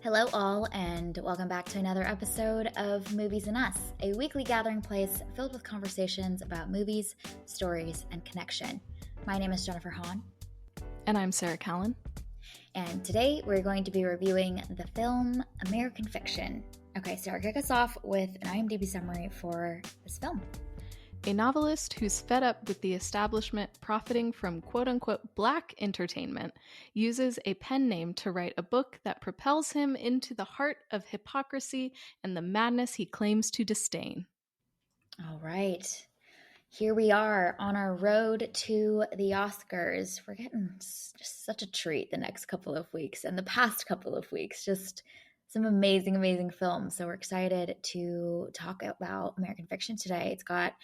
Hello, all, and welcome back to another episode of Movies and Us, a weekly gathering place filled with conversations about movies, stories, and connection. My name is Jennifer Hahn. And I'm Sarah Callan. And today we're going to be reviewing the film American Fiction. Okay, Sarah, kick us off with an IMDb summary for this film. A novelist who's fed up with the establishment profiting from quote-unquote black entertainment uses a pen name to write a book that propels him into the heart of hypocrisy and the madness he claims to disdain. All right. Here we are on our road to the Oscars. We're getting just such a treat the next couple of weeks and the past couple of weeks. Just some amazing, amazing films. So we're excited to talk about American Fiction today. It's got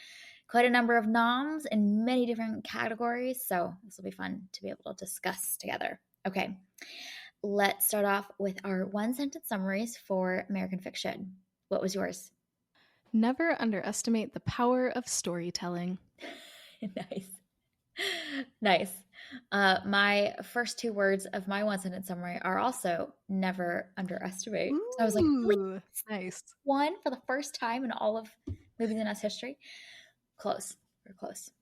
quite a number of noms in many different categories. So this will be fun to be able to discuss together. Okay, let's start off with our one-sentence summaries for American Fiction. What was yours? Never underestimate the power of storytelling. Nice. Nice. My first two words of my one sentence summary are also never underestimate. Ooh, So I was like, really? nice. One for the first time in all of Movies and Us history. Close. We're close.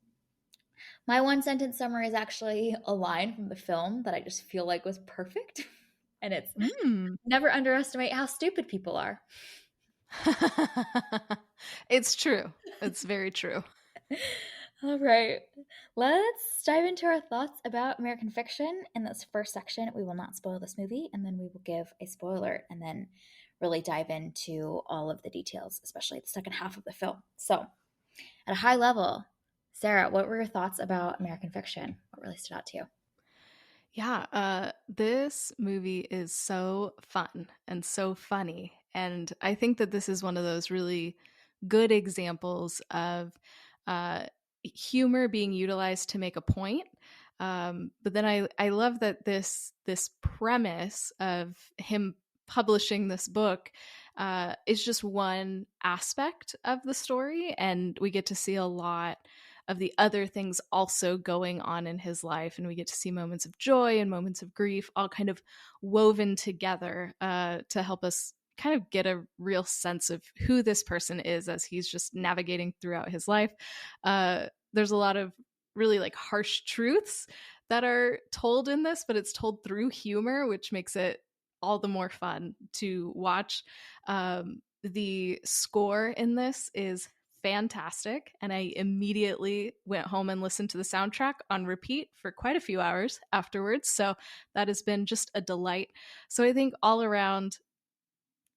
My one sentence summary is actually a line from the film that I just feel like was perfect. And it's never underestimate how stupid people are. It's true. It's very true. All right. Let's dive into our thoughts about American Fiction. In this first section, we will not spoil this movie, and then we will give a spoiler and then really dive into all of the details, especially the second half of the film. So, at a high level, Sarah, what were your thoughts about American Fiction? What really stood out to you? Yeah, this movie is so fun and so funny. And I think that this is one of those really good examples of humor being utilized to make a point. But then I love that this premise of him publishing this book is just one aspect of the story, and we get to see a lot of the other things also going on in his life, and we get to see moments of joy and moments of grief all kind of woven together to help us kind of get a real sense of who this person is as he's just navigating throughout his life. There's a lot of really like harsh truths that are told in this, but it's told through humor, which makes it all the more fun to watch. The score in this is fantastic, and I immediately went home and listened to the soundtrack on repeat for quite a few hours afterwards. So that has been just a delight. So I think all around,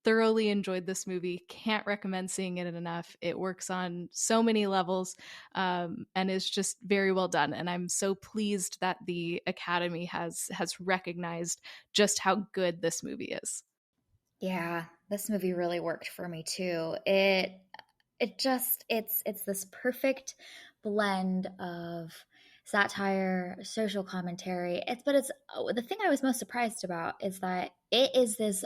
thoroughly enjoyed this movie. Can't recommend seeing it enough. It works on so many levels and is just very well done. And I'm so pleased that the Academy has recognized just how good this movie is. Yeah, this movie really worked for me too. It's this perfect blend of satire, social commentary. It's the thing I was most surprised about is that it is this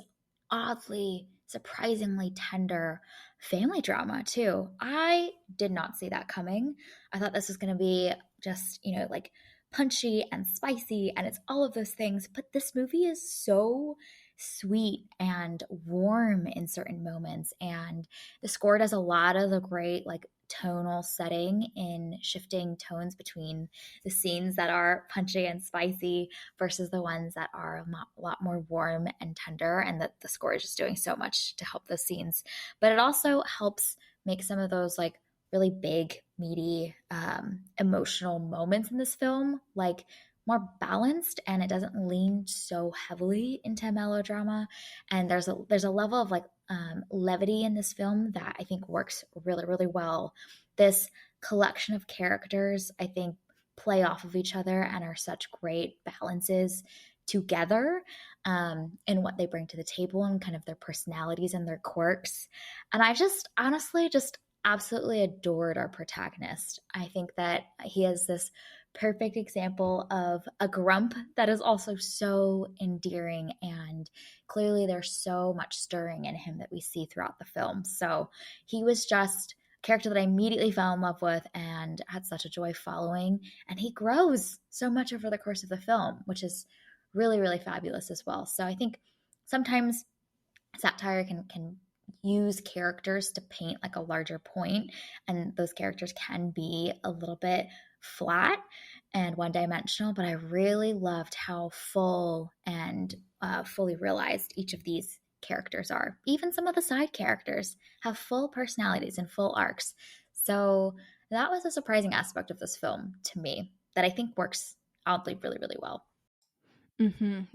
oddly, surprisingly tender family drama too. I did not see that coming. I thought this was going to be just, like punchy and spicy and it's all of those things, but this movie is so sweet and warm in certain moments, and the score does a lot of the great like tonal setting in shifting tones between the scenes that are punchy and spicy versus the ones that are a lot more warm and tender, and that the score is just doing so much to help those scenes. But it also helps make some of those like really big, meaty, emotional moments in this film like more balanced, and it doesn't lean so heavily into melodrama. And there's a level of like levity in this film that I think works really, really well. This collection of characters, I think, play off of each other and are such great balances together in what they bring to the table and kind of their personalities and their quirks. And I just honestly just absolutely adored our protagonist. I think that he is this perfect example of a grump that is also so endearing, and clearly there's so much stirring in him that we see throughout the film. So he was just a character that I immediately fell in love with and had such a joy following, and he grows so much over the course of the film, which is really, really fabulous as well. So I think sometimes Satire can use characters to paint like a larger point, and those characters can be a little bit flat and one dimensional, but I really loved how full and fully realized each of these characters are. Even some of the side characters have full personalities and full arcs. So that was a surprising aspect of this film to me that I think works oddly really, really well.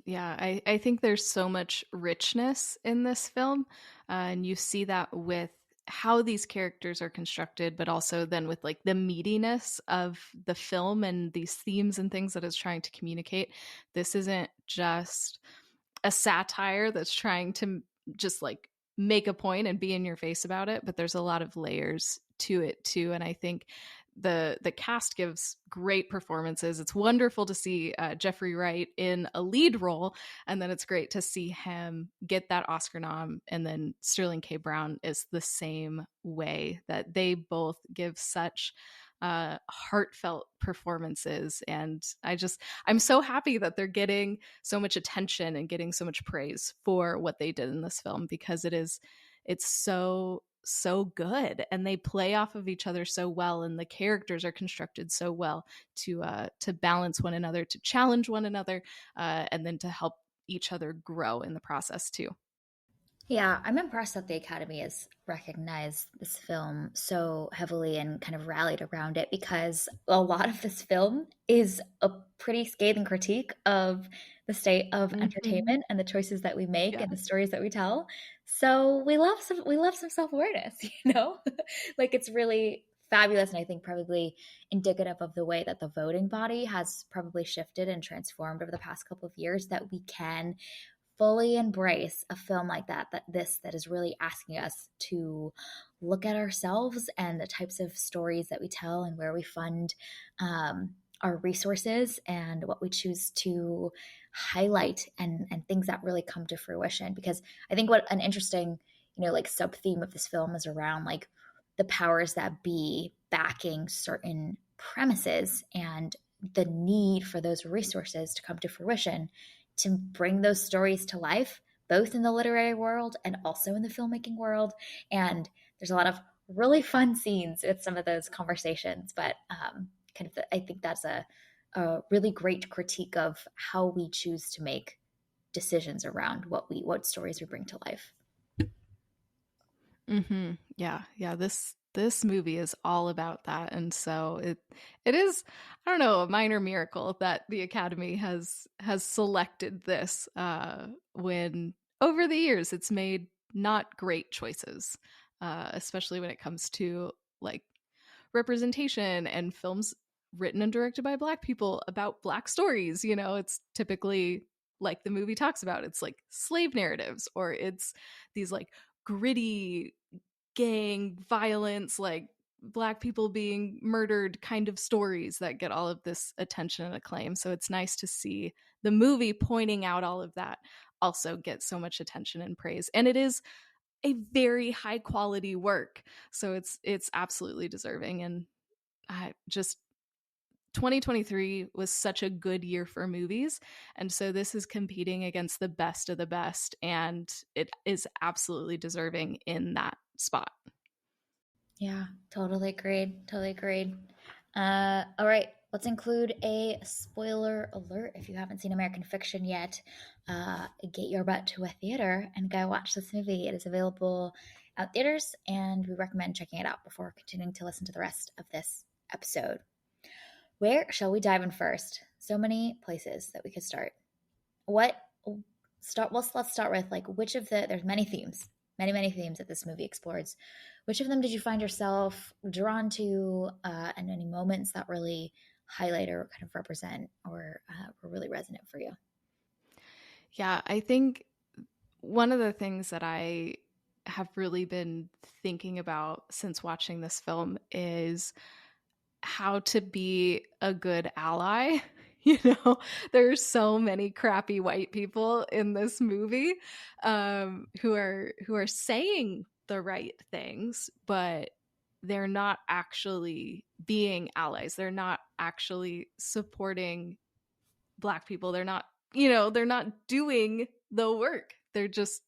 Yeah, I think there's so much richness in this film, and you see that with how these characters are constructed, but also then with like the meatiness of the film and these themes and things that it's trying to communicate. This isn't just a satire that's trying to just like make a point and be in your face about it, but there's a lot of layers to it too. And I think the cast gives great performances. It's wonderful to see Jeffrey Wright in a lead role, and then it's great to see him get that Oscar nom. And then Sterling K. Brown is the same way, that they both give such heartfelt performances. And I'm so happy that they're getting so much attention and getting so much praise for what they did in this film, because it's so good, and they play off of each other so well, and the characters are constructed so well to balance one another, to challenge one another, and then to help each other grow in the process too. Yeah, I'm impressed that the Academy has recognized this film so heavily and kind of rallied around it, because a lot of this film is a pretty scathing critique of the state of Mm-hmm. entertainment and the choices that we make Yeah. and the stories that we tell. So we love some self-awareness, you know? Like it's really fabulous, and I think probably indicative of the way that the voting body has probably shifted and transformed over the past couple of years, that we can fully embrace a film like that is really asking us to look at ourselves and the types of stories that we tell and where we fund our resources and what we choose to highlight, and things that really come to fruition. Because I think what an interesting, like sub theme of this film is around like the powers that be backing certain premises and the need for those resources to come to fruition to bring those stories to life, both in the literary world and also in the filmmaking world. And there's a lot of really fun scenes with some of those conversations, but I think that's a really great critique of how we choose to make decisions around what stories we bring to life. Yeah. This movie is all about that, and so it is, I don't know, a minor miracle that the Academy has selected this, when over the years it's made not great choices, especially when it comes to like representation and films written and directed by Black people about Black stories. It's typically, like the movie talks about, it's like slave narratives, or it's these like gritty gang violence, like Black people being murdered kind of stories that get all of this attention and acclaim. So it's nice to see the movie pointing out all of that also get so much attention and praise. And it is a very high quality work. So it's absolutely deserving. And I just 2023 was such a good year for movies. And so this is competing against the best of the best. And it is absolutely deserving in that spot. Yeah, totally agreed. Totally agreed. All right, let's include a spoiler alert. If you haven't seen American Fiction yet, get your butt to a theater and go watch this movie. It is available at theaters, and we recommend checking it out before continuing to listen to the rest of this episode. Where shall we dive in first? So many places that we could start. What start let's start with like which of there's many themes, many themes that this movie explores. Which of them did you find yourself drawn to, and any moments that really highlight or kind of represent or were really resonant for you? Yeah, I think one of the things that I have really been thinking about since watching this film is how to be a good ally. You there's so many crappy white people in this movie, who are saying the right things, but they're not actually being allies. They're not actually supporting Black people. They're not doing the work. They're just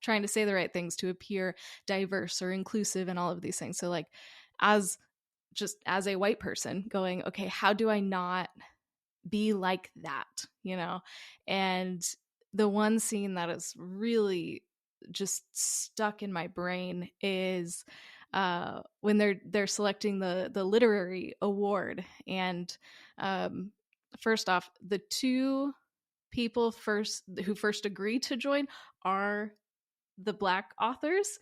trying to say the right things to appear diverse or inclusive and all of these things. So like as just as a white person going, okay, how do I not be like that, you know? And the one scene that is really just stuck in my brain is when they're selecting the literary award. And um, first off, the two people first who first agree to join are the Black authors.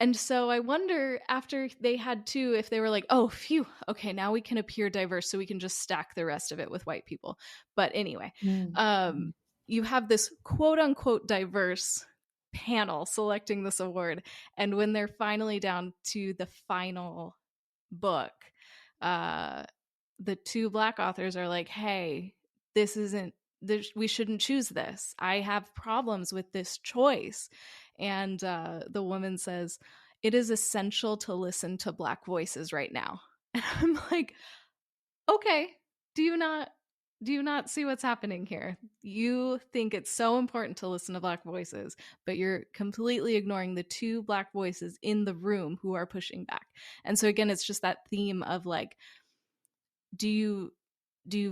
And so I wonder after they had two, if they were like, oh, phew, okay, now we can appear diverse, so we can just stack the rest of it with white people. But anyway, Mm-hmm. um, you have this quote unquote diverse panel selecting this award. And when they're finally down to the final book, uh, the two Black authors are like, hey, this isn't, we shouldn't choose this. I have problems with this choice. And the woman says, it is essential to listen to Black voices right now. And I'm like, okay, do you not see what's happening here? You think it's so important to listen to Black voices, but you're completely ignoring the two Black voices in the room who are pushing back. And so again, it's just that theme of like, do you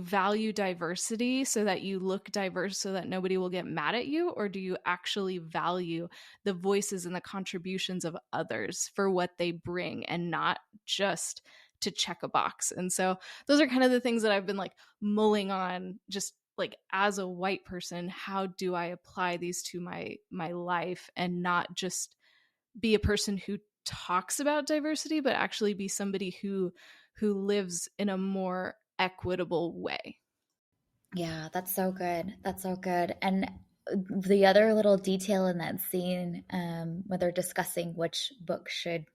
value diversity so that you look diverse so that nobody will get mad at you, or do you actually value the voices and the contributions of others for what they bring and not just to check a box? And so those are kind of the things that I've been like mulling on, just like as a white person, how do I apply these to my life and not just be a person who talks about diversity, but actually be somebody who lives in a more equitable way. Yeah, that's so good. That's so good. And the other little detail in that scene, when they're discussing which book should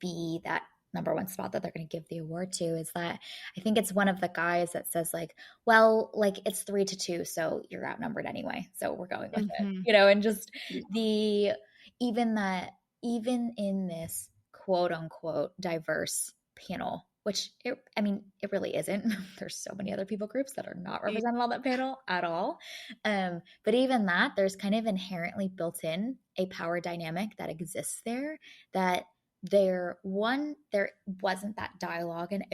be that number one spot that they're going to give the award to, is that I think it's one of the guys that says like, "Well, like it's 3-2, so you're outnumbered anyway, so we're going with it," Mm-hmm. and just the even that even in this quote unquote diverse panel, which I mean, it really isn't. There's so many other people groups that are not represented on that panel at all. But even that, there's kind of inherently built in a power dynamic that exists there. That there wasn't that dialogue and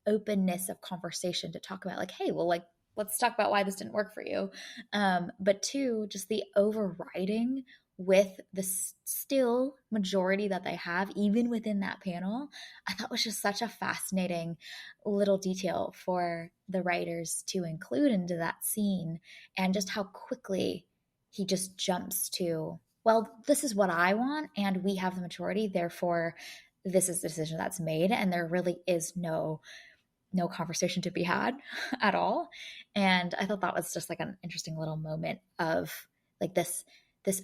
openness of conversation to talk about like, hey, well, like let's talk about why this didn't work for you. But two, just the overriding with the still majority that they have, even within that panel, I thought was just such a fascinating little detail for the writers to include into that scene, and just how quickly he just jumps to, well, this is what I want, and we have the majority, therefore, this is the decision that's made, and there really is no conversation to be had at all. And I thought that was just like an interesting little moment of like this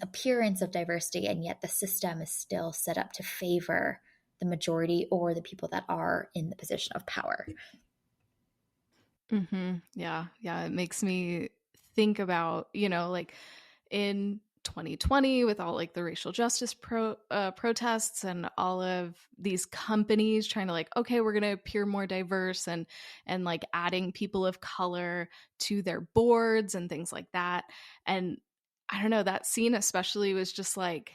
appearance of diversity, and yet the system is still set up to favor the majority or the people that are in the position of power. Mm-hmm. Yeah, yeah. It makes me think about, like in 2020 with all like the racial justice protests and all of these companies trying to like, okay, we're going to appear more diverse and like adding people of color to their boards and things like that. And I don't know, that scene especially was just like,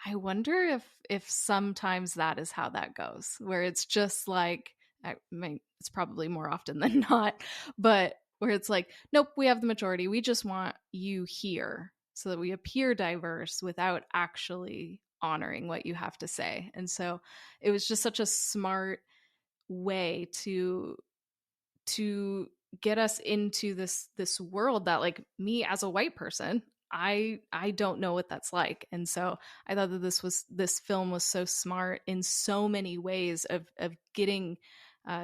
I wonder if sometimes that is how that goes, where it's just like, I mean, it's probably more often than not, but where it's like, nope, we have the majority. We just want you here so that we appear diverse without actually honoring what you have to say. And so it was just such a smart way to get us into this world that like me as a white person, I don't know what that's like. And so I thought that this film was so smart in so many ways of getting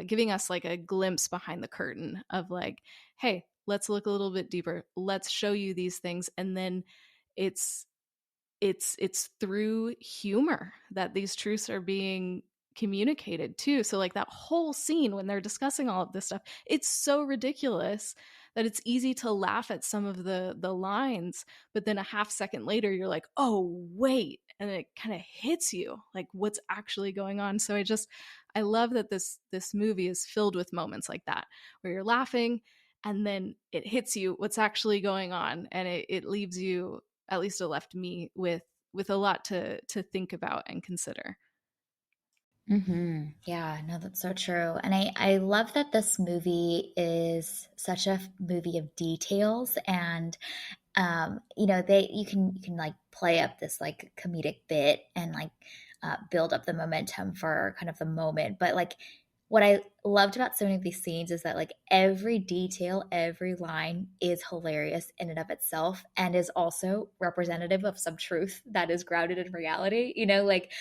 giving us like a glimpse behind the curtain of like, hey, let's look a little bit deeper, let's show you these things. And then it's it's through humor that these truths are being communicated too. So like that whole scene when they're discussing all of this stuff, it's so ridiculous that it's easy to laugh at some of the lines, but then a half second later you're like, oh wait, and it kind of hits you like what's actually going on. So I love that this movie is filled with moments like that where you're laughing and then it hits you what's actually going on, and it leaves you, at least it left me, with with a lot to think about and consider. Yeah, no, that's so true. And I love that this movie is such a movie of details and you can like play up this like comedic bit and like build up the momentum for kind of the moment, but like what I loved about so many of these scenes is that like every detail, every line is hilarious in and of itself and is also representative of some truth that is grounded in reality. Like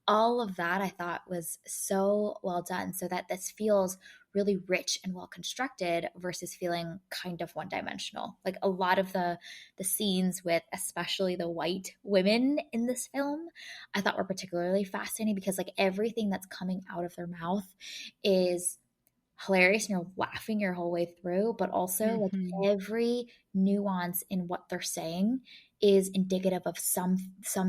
all of that I thought was so well done so that this feels really rich and well constructed versus feeling kind of one dimensional. Like a lot of the scenes with especially the white women in this film I thought were particularly fascinating because like everything that's coming out of their mouth is hilarious and you're laughing your whole way through, but also like Hmm. every nuance in what they're saying is indicative of some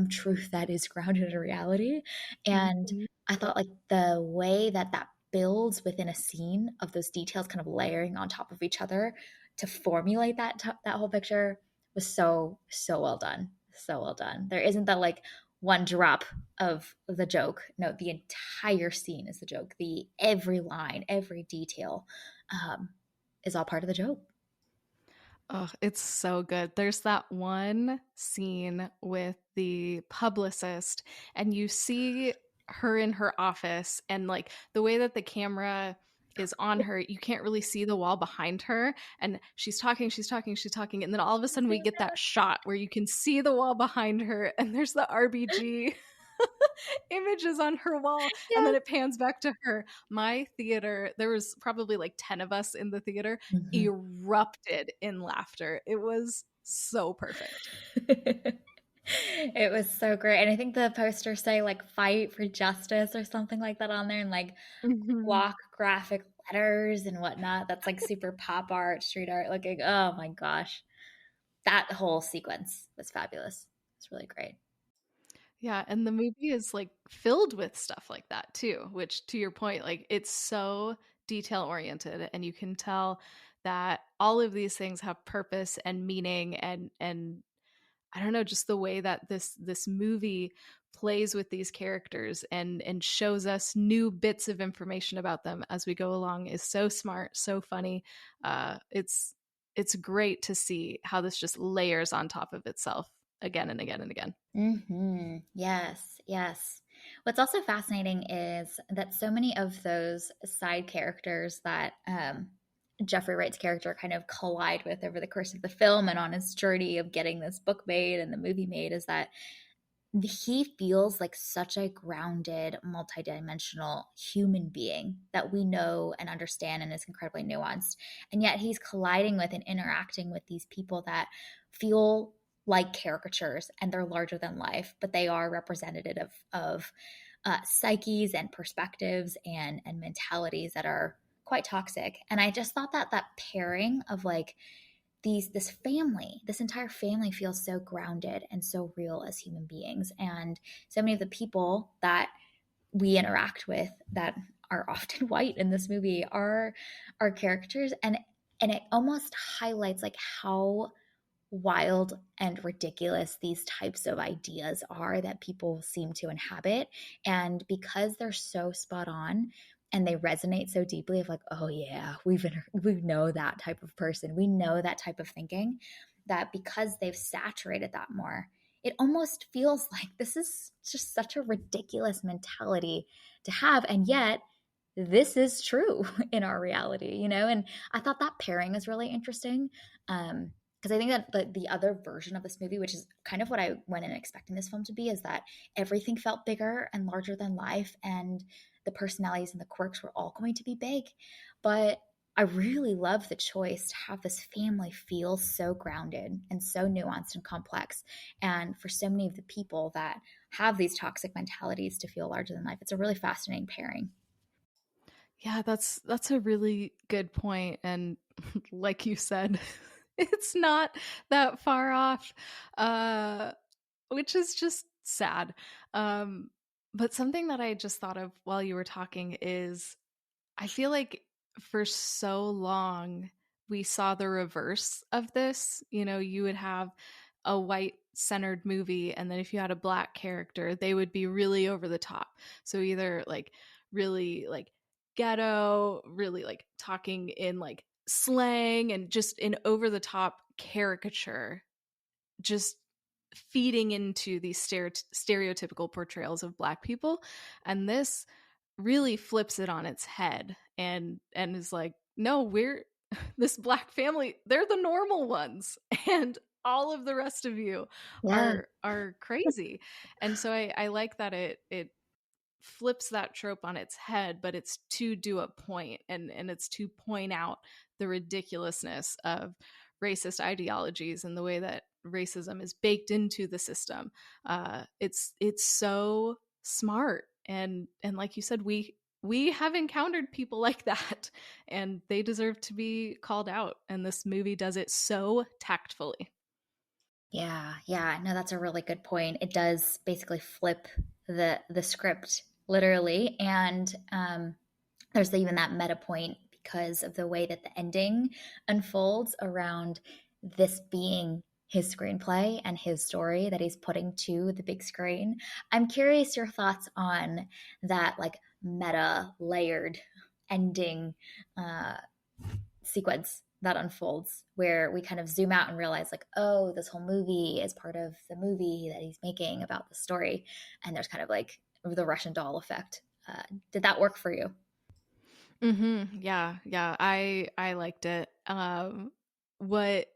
truth that is grounded in reality. And Hmm. I thought like the way that that builds within a scene of those details kind of layering on top of each other to formulate that whole picture was so well done. So well done. There isn't that like one drop of the joke. No, the entire scene is the joke. The every line, every detail um, is all part of the joke. Oh, it's so good. There's that one scene with the publicist, and you see her in her office, and like the way that the camera is on her, you can't really see the wall behind her. And she's talking, she's talking, she's talking. And then all of a sudden, we get that shot where you can see the wall behind her, and there's the RBG images on her wall, and then Yes. it pans back to her. My theater, there was probably like 10 of us in the theater, Mhm. erupted in laughter. It was so perfect. It was so great. And I think the posters say like fight for justice or something like that on there and like Mhm. block graphic letters and whatnot. That's like super pop art, street art looking. Oh my gosh. That whole sequence was fabulous. It's really great. Yeah, and the movie is like filled with stuff like that too, which to your point, like it's so detail oriented, and you can tell that all of these things have purpose and meaning, and I don't know, just the way that this movie plays with these characters and shows us new bits of information about them as we go along is so smart, so funny. It's great to see how this just layers on top of itself again and again and again. Yes, yes. What's also fascinating is that so many of those side characters that Jeffrey Wright's character kind of collide with over the course of the film and on his journey of getting this book made and the movie made is that he feels like such a grounded, multidimensional human being that we know and understand and is incredibly nuanced. And yet he's colliding with and interacting with these people that feel like caricatures and they're larger than life, but they are representative of psyches and perspectives and mentalities that are quite toxic. And I just thought that that pairing of like this entire family feels so grounded and so real as human beings. And so many of the people that we interact with that are often white in this movie are characters and it almost highlights like how wild and ridiculous these types of ideas are that people seem to inhabit. And because they're so spot on and they resonate so deeply of like, oh yeah, we know that type of person. We know that type of thinking that because they've saturated that more, it almost feels like this is just such a ridiculous mentality to have. And yet this is true in our reality. And I thought that pairing is really interesting. Because I think that the other version of this movie, which is kind of what I went in expecting this film to be, is that everything felt bigger and larger than life, and the personalities and the quirks were all going to be big. But I really love the choice to have this family feel so grounded and so nuanced and complex. And for so many of the people that have these toxic mentalities to feel larger than life, it's a really fascinating pairing. Yeah, that's a really good point, and like you said, it's not that far off, uh, which is just sad. Um, but something that I just thought of while you were talking is I feel like for so long we saw the reverse of this. You know, you would have a white centered movie, and then if you had a black character, they would be really over the top. So either like really like ghetto, really like talking in like slang and just in over the top caricature, just feeding into these stereotypical portrayals of black people. And this really flips it on its head and is like, no, we're this black family, they're the normal ones, and all of the rest of you Yeah. are crazy. And so I like that it flips that trope on its head, but it's to do a point, and it's to point out the ridiculousness of racist ideologies and the way that racism is baked into the system. It's so smart, and like you said, we have encountered people like that, and they deserve to be called out. And this movie does it so tactfully. Yeah, yeah. No, that's a really good point. It does basically flip the script literally, and there's even that meta point because of the way that the ending unfolds around this being his screenplay and his story that he's putting to the big screen. I'm curious your thoughts on that, like meta layered ending uh, sequence that unfolds where we kind of zoom out and realize like, oh, this whole movie is part of the movie that he's making about the story, and there's kind of like the Russian doll effect. Did that work for you? Yeah, yeah. I liked it. What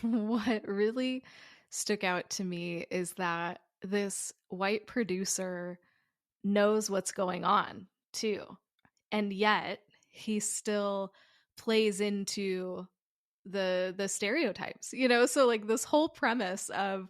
what really stuck out to me is that this white producer knows what's going on too. And yet he still plays into the stereotypes, so like this whole premise of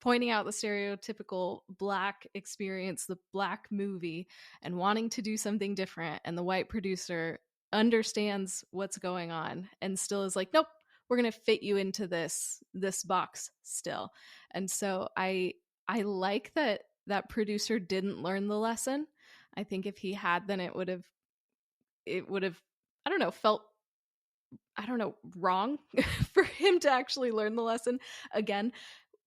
pointing out the stereotypical black experience, the black movie, and wanting to do something different, and the white producer understands what's going on and still is like, nope, we're going to fit you into this box still. And so I like that that producer didn't learn the lesson. I think if he had, then it would have I don't know, felt, I don't know, wrong for him to actually learn the lesson again.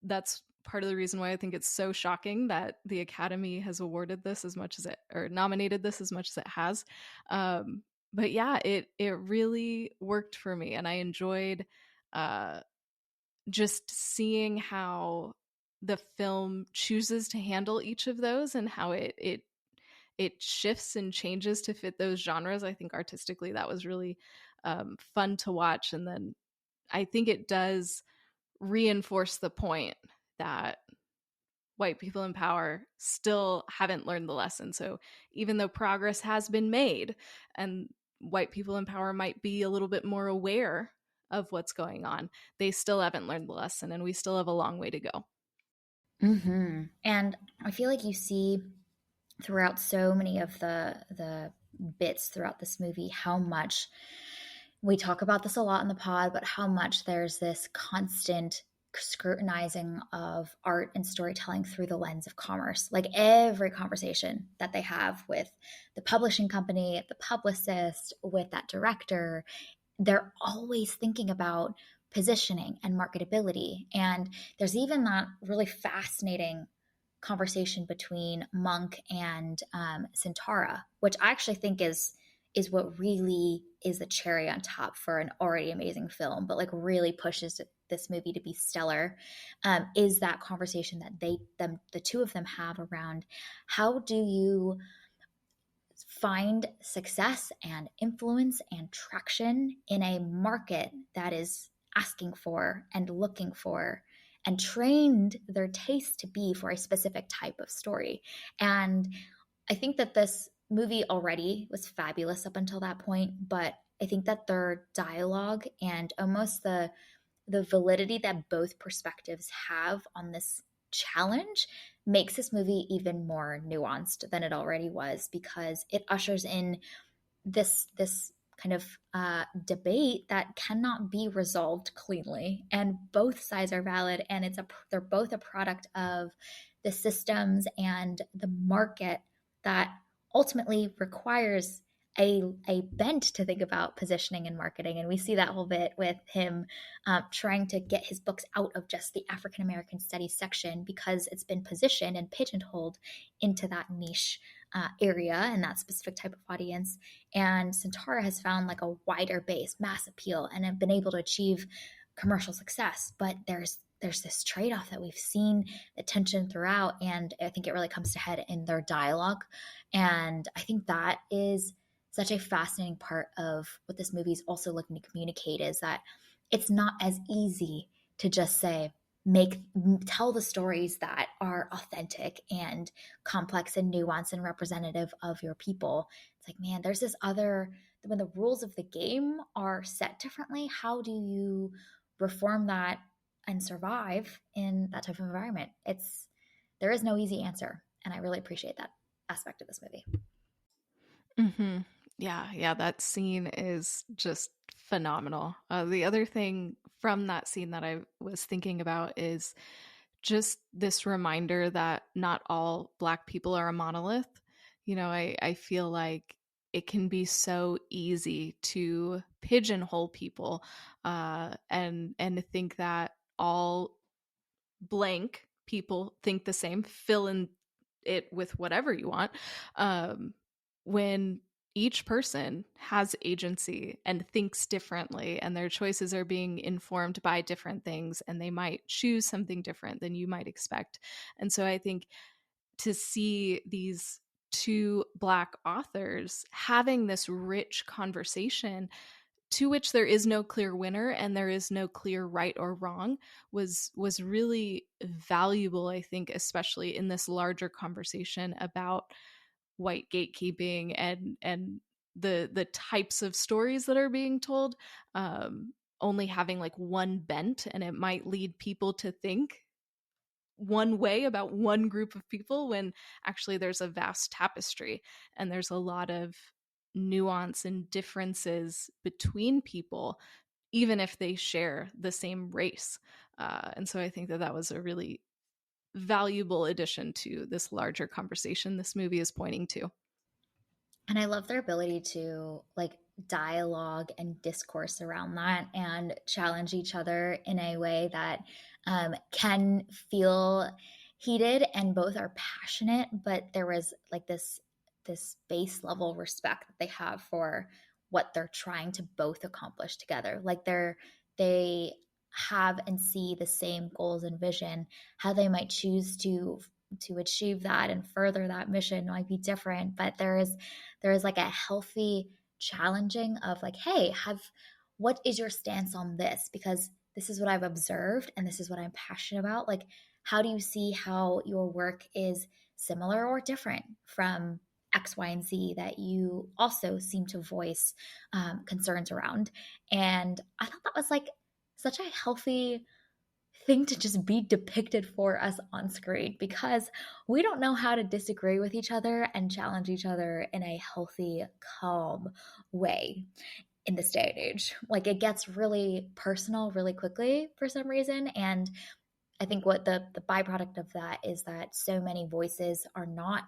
That's part of the reason why I think it's so shocking that the Academy has awarded this as much as it, or nominated this as much as it has. But yeah, it really worked for me, and I enjoyed uh, just seeing how the film chooses to handle each of those, and how it shifts and changes to fit those genres. I think artistically that was really fun to watch, and then I think it does reinforce the point that white people in power still haven't learned the lesson. So even though progress has been made and white people in power might be a little bit more aware of what's going on, they still haven't learned the lesson, and we still have a long way to go. And I feel like you see throughout so many of the bits throughout this movie how much we talk about this a lot in the pod, but how much there's this constant scrutinizing of art and storytelling through the lens of commerce. Like every conversation that they have with the publishing company, the publicist, with that director, they're always thinking about positioning and marketability. And there's even that really fascinating conversation between Monk and Centaura, which I actually think is what really is the cherry on top for an already amazing film, but like really pushes this movie to be stellar. Is that conversation that the two of them have around how do you find success and influence and traction in a market that is asking for and looking for and trained their taste to be for a specific type of story. And I think that this movie already was fabulous up until that point, but I think that their dialogue and almost the validity that both perspectives have on this challenge makes this movie even more nuanced than it already was, because it ushers in this kind of debate that cannot be resolved cleanly, and both sides are valid, and they're both a product of the systems and the market that ultimately requires a bent to think about positioning and marketing. And we see that whole bit with him trying to get his books out of just the African American studies section because it's been positioned and pigeonholed into that niche area and that specific type of audience. And Centaura has found like a wider base, mass appeal, and have been able to achieve commercial success. But there's this trade-off that we've seen the tension throughout, and I think it really comes to head in their dialogue. And I think that is such a fascinating part of what this movie is also looking to communicate, is that it's not as easy to just say make tell the stories that are authentic and complex and nuanced and representative of your people. It's like, man, there's this other, when the rules of the game are set differently, how do you reform that and survive in that type of environment? It's there is no easy answer, and I really appreciate that aspect of this movie. Hmm. Yeah, that scene is just phenomenal. The other thing from that scene that I was thinking about is just this reminder that not all Black people are a monolith. I feel like it can be so easy to pigeonhole people, and to think that all blank people think the same, fill in it with whatever you want, when each person has agency and thinks differently, and their choices are being informed by different things, and they might choose something different than you might expect. And so I think to see these two Black authors having this rich conversation, to which there is no clear winner and there is no clear right or wrong, was really valuable, I think, especially in this larger conversation about white gatekeeping and the types of stories that are being told, only having like one bent, and it might lead people to think one way about one group of people when actually there's a vast tapestry and there's a lot of nuance and differences between people, even if they share the same race. And so I think that was a really valuable addition to this larger conversation this movie is pointing to. And I love their ability to like dialogue and discourse around that and challenge each other in a way that can feel heated, and both are passionate, but there was like this base level respect that they have for what they're trying to both accomplish together. Like they have and see the same goals and vision. How they might choose to achieve that and further that mission might be different, but there is like a healthy challenging of like, hey, have what is your stance on this, because this is what I've observed and this is what I'm passionate about. Like, how do you see how your work is similar or different from X, Y, and Z that you also seem to voice concerns around? And I thought that was like such a healthy thing to just be depicted for us on screen, because we don't know how to disagree with each other and challenge each other in a healthy, calm way in this day and age. Like, it gets really personal really quickly for some reason. And I think what the byproduct of that is that so many voices are not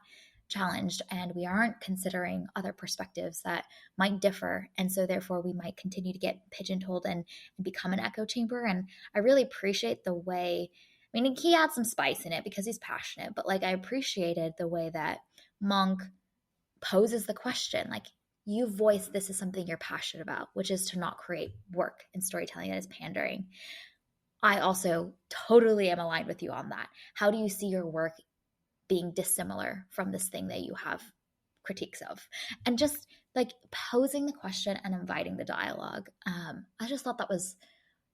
challenged, and we aren't considering other perspectives that might differ, and so therefore we might continue to get pigeonholed and become an echo chamber. And I really appreciate the way, I mean, he had some spice in it because he's passionate, but like I appreciated the way that Monk poses the question, like, you voice this is something you're passionate about, which is to not create work and storytelling that is pandering. I also totally am aligned with you on that. How do you see your work being dissimilar from this thing that you have critiques of? And just like posing the question and inviting the dialogue. I just thought that was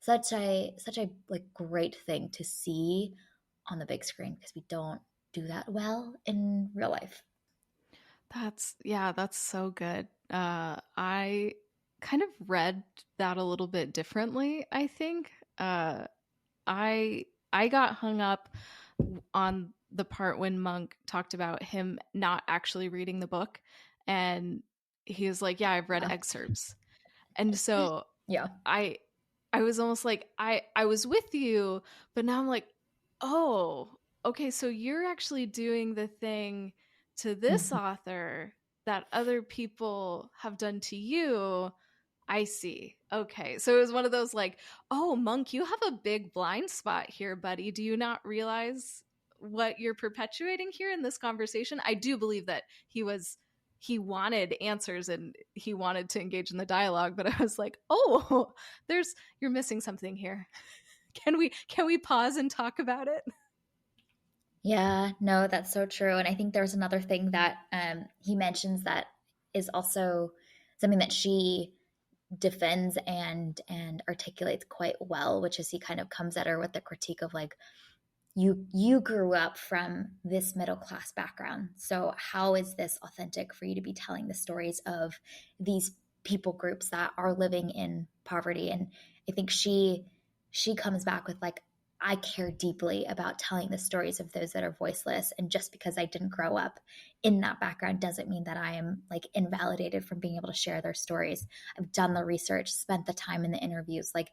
such a like great thing to see on the big screen, because we don't do that well in real life. That's so good. I kind of read that a little bit differently, I think. I got hung up on the part when Monk talked about him not actually reading the book, and he was like, "Yeah, I've read Yeah. excerpts." And so Yeah. I I was almost like I was with you, but now I'm like, "Oh, okay, so you're actually doing the thing to this Mhm. author that other people have done to you, I see. Okay. So it was one of those like, oh, Monk, you have a big blind spot here, buddy. Do you not realize what you're perpetuating here in this conversation? I do believe that he wanted answers and he wanted to engage in the dialogue, but I was like, oh, there's you're missing something here. Can we pause and talk about it? Yeah, no, that's so true. And I think there's another thing that he mentions that is also something that she defends and articulates quite well, which is he kind of comes at her with the critique of like, you grew up from this middle class background, so how is this authentic for you to be telling the stories of these people groups that are living in poverty? And I think she comes back with like, I care deeply about telling the stories of those that are voiceless, and just because I didn't grow up in that background doesn't mean that I am like invalidated from being able to share their stories. I've done the research, spent the time in the interviews, like,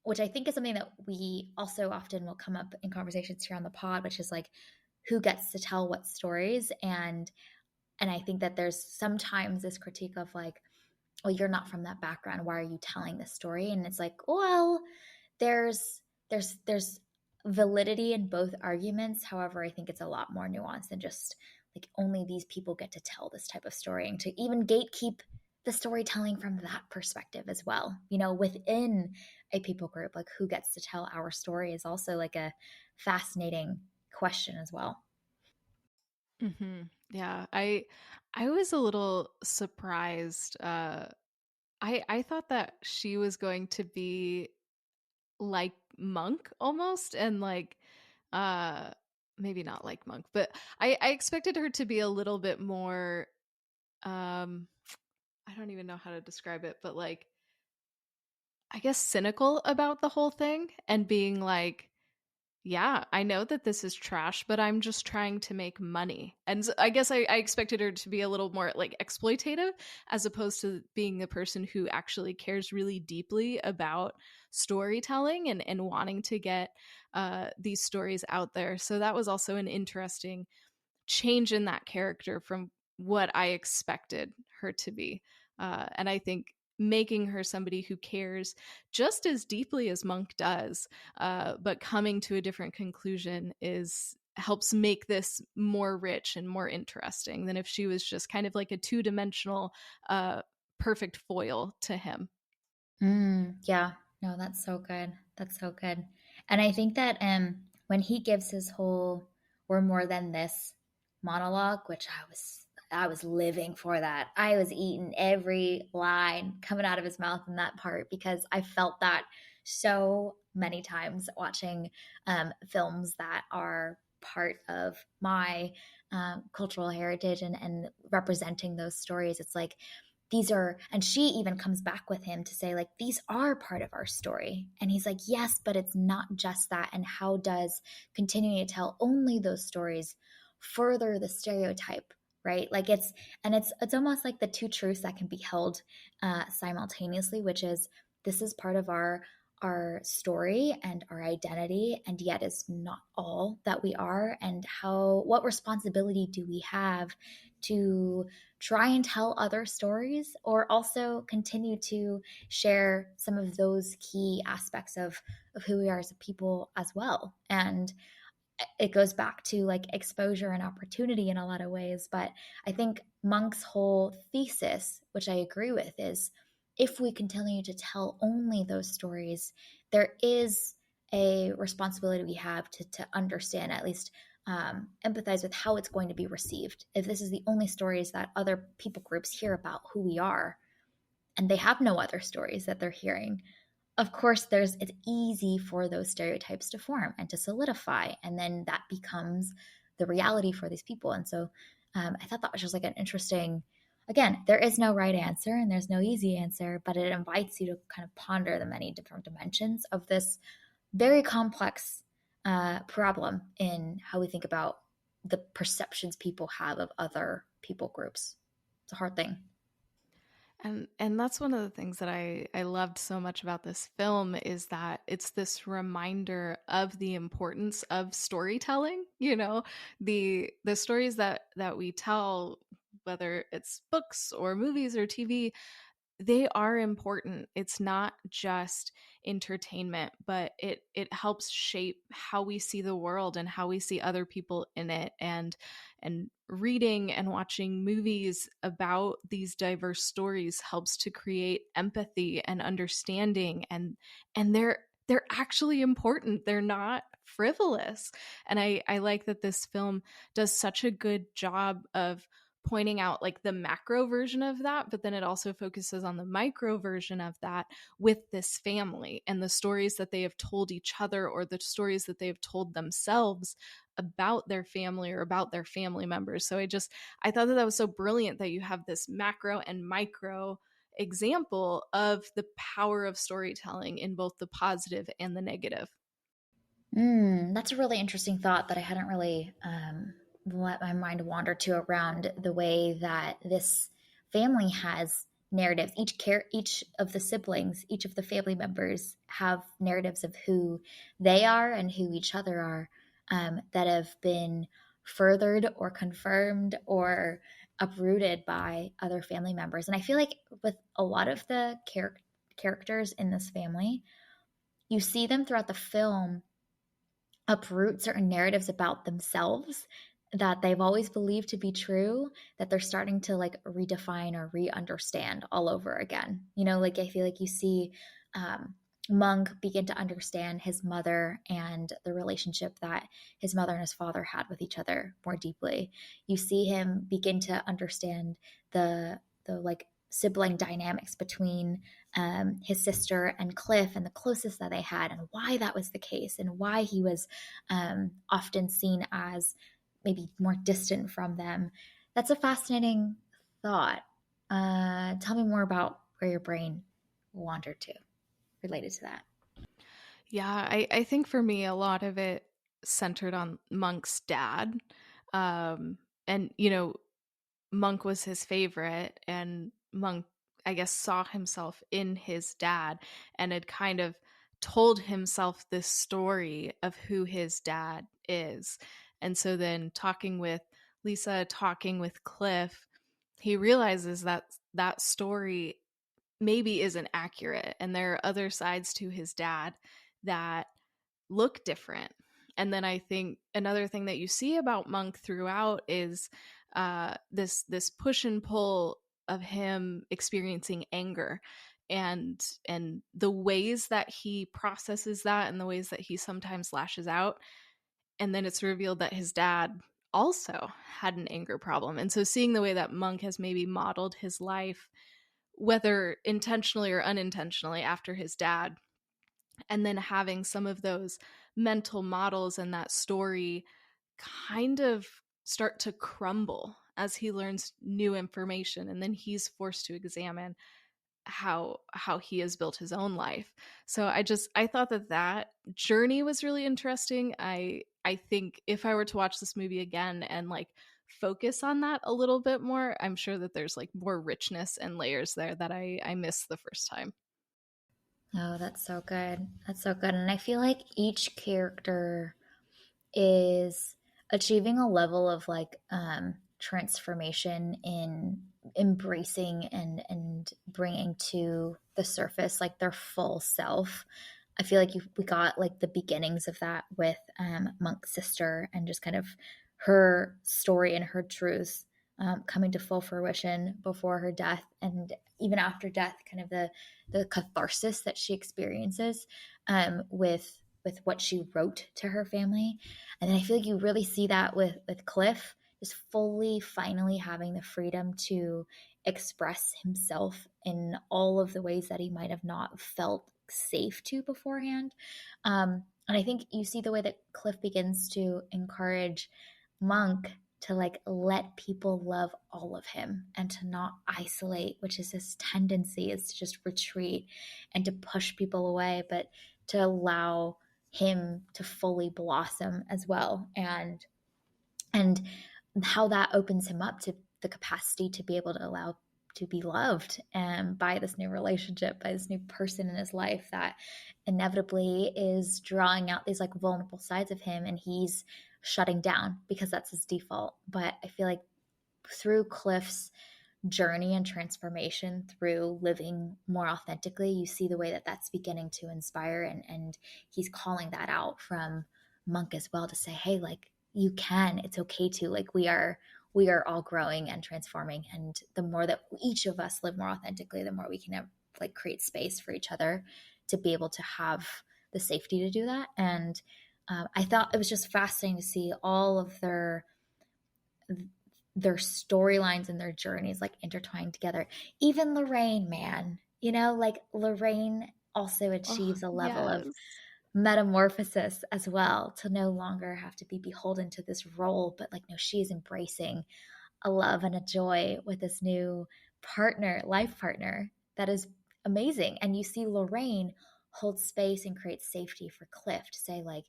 which I think is something that we also often will come up in conversations here on the pod, which is like, who gets to tell what stories? And I think that there's sometimes this critique of like, well, you're not from that background, why are you telling this story? And it's like, well, there's validity in both arguments. However, I think it's a lot more nuanced than just like only these people get to tell this type of story, and to even gatekeep the storytelling from that perspective as well. You know, within a people group, like who gets to tell our story is also like a fascinating question as well. Yeah, I was a little surprised. I thought that she was going to be like Monk almost, and like uh maybe not like Monk, but I expected her to be a little bit more um I don't even know how to describe it, but like I guess cynical about the whole thing and being like, yeah, I know that this is trash, but I'm just trying to make money. And I guess I expected her to be a little more like exploitative as opposed to being the person who actually cares really deeply about storytelling and wanting to get these stories out there. So that was also an interesting change in that character from what I expected her to be. And I think making her somebody who cares just as deeply as Monk does, but coming to a different conclusion is helps make this more rich and more interesting than if she was just kind of like a two-dimensional perfect foil to him. Yeah, no, that's so good. That's so good. And I think that when he gives his whole "we're more than this" monologue, which I was living for that. I was eating every line coming out of his mouth in that part because I felt that so many times watching films that are part of my cultural heritage and representing those stories. It's like these are, and she even comes back with him to say like, these are part of our story, and he's like, yes, but it's not just that. And how does continuing to tell only those stories further the stereotype, right? Like it's almost like the two truths that can be held simultaneously, which is this is part of our story and our identity, and yet is not all that we are. And how, what responsibility do we have to try and tell other stories, or also continue to share some of those key aspects of who we are as a people as well? And it goes back to like exposure and opportunity in a lot of ways. But I think Monk's whole thesis, which I agree with, is if we continue to tell only those stories, there is a responsibility we have to understand, at least empathize with how it's going to be received. If this is the only stories that other people groups hear about who we are, and they have no other stories that they're hearing, of course it's easy for those stereotypes to form and to solidify, and then that becomes the reality for these people. And so I thought that was just like an interesting, again, there is no right answer and there's no easy answer, but it invites you to kind of ponder the many different dimensions of this very complex problem in how we think about the perceptions people have of other people groups. It's a hard thing. And that's one of the things that I loved so much about this film is that it's this reminder of the importance of storytelling. You know, the stories that we tell whether it's books or movies or TV, they are important. It's not just entertainment, but it helps shape how we see the world and how we see other people in it. And reading and watching movies about these diverse stories helps to create empathy and understanding, and they're actually important. They're not frivolous. And I like that this film does such a good job of pointing out like the macro version of that, but then it also focuses on the micro version of that with this family and the stories that they have told each other, or the stories that they have told themselves about their family or about their family members. So I thought that that was so brilliant that you have this macro and micro example of the power of storytelling in both the positive and the negative. That's a really interesting thought that I hadn't really let my mind wander to, around the way that this family has narratives. Each of the siblings, each of the family members have narratives of who they are and who each other are, that have been furthered or confirmed or uprooted by other family members. And I feel like with a lot of the characters in this family, you see them throughout the film uproot certain narratives about themselves that they've always believed to be true, that they're starting to like redefine or re-understand all over again. Like I feel like you see Monk begin to understand his mother and the relationship that his mother and his father had with each other more deeply. You see him begin to understand the like sibling dynamics between his sister and Cliff, and the closest that they had, and why that was the case, and why he was often seen as maybe more distant from them. That's a fascinating thought. Tell me more about where your brain wandered to related to that. Yeah, I think for me, a lot of it centered on Monk's dad. Um, and, Monk was his favorite, and Monk, I guess, saw himself in his dad and had kind of told himself this story of who his dad is. And so then talking with Lisa, talking with Cliff, he realizes that that story maybe isn't accurate. And there are other sides to his dad that look different. And then I think another thing that you see about Monk throughout is this push and pull of him experiencing anger, and the ways that he processes that, and the ways that he sometimes lashes out. And then it's revealed that his dad also had an anger problem. And so seeing the way that Monk has maybe modeled his life, whether intentionally or unintentionally, after his dad, and then having some of those mental models and that story kind of start to crumble as he learns new information, and then he's forced to examine how he has built his own life. So I thought that that journey was really interesting. I think if I were to watch this movie again and like focus on that a little bit more, I'm sure that there's like more richness and layers there that I missed the first time. Oh, that's so good. That's so good. And I feel like each character is achieving a level of like transformation in embracing and bringing to the surface like their full self. I feel like we got like the beginnings of that with Monk's sister, and just kind of her story and her truths coming to full fruition before her death, and even after death, kind of the catharsis that she experiences with what she wrote to her family. And then I feel like you really see that with Cliff, just fully finally having the freedom to express himself in all of the ways that he might have not felt safe to beforehand. And I think you see the way that Cliff begins to encourage Monk to like let people love all of him and to not isolate, which is his tendency, is to just retreat and to push people away, but to allow him to fully blossom as well. And how that opens him up to the capacity to be able to allow to be loved by this new relationship, by this new person in his life that inevitably is drawing out these like vulnerable sides of him, and he's shutting down because that's his default. But I feel like through Cliff's journey and transformation through living more authentically, you see the way that that's beginning to inspire, and he's calling that out from Monk as well, to say, hey, like, you can, it's okay to, like, we are all growing and transforming, and the more that each of us live more authentically, the more we can have, like, create space for each other to be able to have the safety to do that. And I thought it was just fascinating to see all of their storylines and their journeys like intertwined together. Even Lorraine, man, like Lorraine also Oh, achieves a level of yes. metamorphosis as well, to no longer have to be beholden to this role, but like, no, she is embracing a love and a joy with this new partner, life partner, that is amazing. And you see Lorraine hold space and create safety for Cliff to say, like,